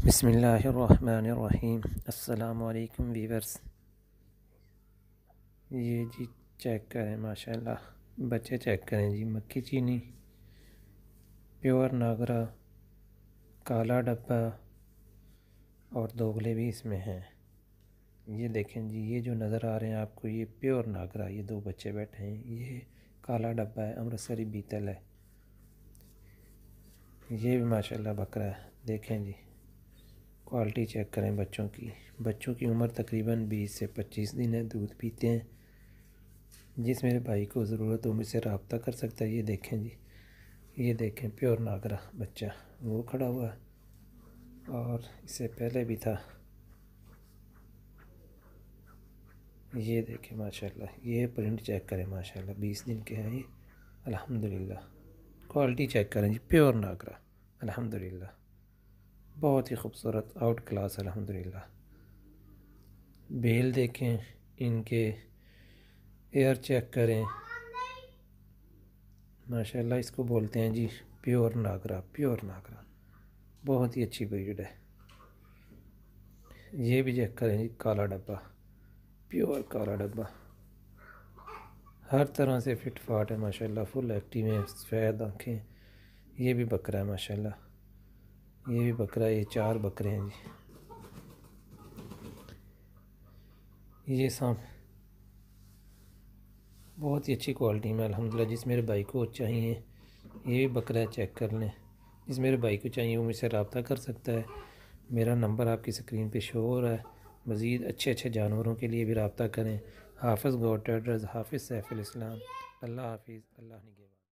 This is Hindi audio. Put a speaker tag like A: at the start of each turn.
A: बिस्मिल्लाहिर्रहमानिर्रहीम। अस्सलाम वालेकुम वीवर्स। ये जी चेक करें, माशाल्लाह बच्चे चेक करें जी। मक्खी चीनी, प्योर नागरा, काला डब्बा और दोगले भी इसमें हैं। ये देखें जी, ये जो नज़र आ रहे हैं आपको, ये प्योर नागरा। ये दो बच्चे बैठे हैं। ये काला डब्बा है, अमृतसरी बीतल है। ये भी माशाल्लाह बकरा है। देखें जी, क्वालिटी चेक करें बच्चों की। बच्चों की उम्र तकरीबन 20 से 25 दिन है। दूध पीते हैं। जिस मेरे भाई को ज़रूरत हो मुझसे रब्ता कर सकता है। ये देखें जी, ये देखें प्योर नागरा बच्चा वो खड़ा हुआ है, और इससे पहले भी था। ये देखें माशाल्लाह, ये प्रिंट चेक करें माशाल्लाह, 20 दिन के हैं ये। अल्हम्दुलिल्लाह क्वालिटी चेक करें जी, प्योर नागरा अल्हम्दुलिल्लाह, बहुत ही खूबसूरत आउट क्लास अल्हम्दुलिल्लाह। बेल देखें, इनके एयर चेक करें माशाल्लाह। इसको बोलते हैं जी प्योर नागरा। प्योर नागरा बहुत ही अच्छी ब्रीड है। ये भी चेक करें जी, काला डब्बा, प्योर काला डब्बा, हर तरह से फिट फाट है माशाल्लाह। फुल एक्टिव है, सफ़ेद आँखें। ये भी बकरा है माशाल्लाह, ये भी बकरा है। ये 4 बकरे हैं जी। ये सांप बहुत ही अच्छी क्वालिटी में अल्हम्दुलिल्लाह। जिस मेरे भाई को चाहिए, ये भी बकरा है, चेक कर लें। जिस मेरे भाई को चाहिए वो मुझसे रब्ता कर सकता है। मेरा नंबर आपकी स्क्रीन पे शो हो रहा है। मज़ीद अच्छे जानवरों के लिए भी रब्ता करें। हाफ़िज़ गॉड ट्रेडर्स, हाफ़िज़ सैफ़ुल इस्लाम। अल्लाह हाफ़िज़, अल्लाह निगहबान।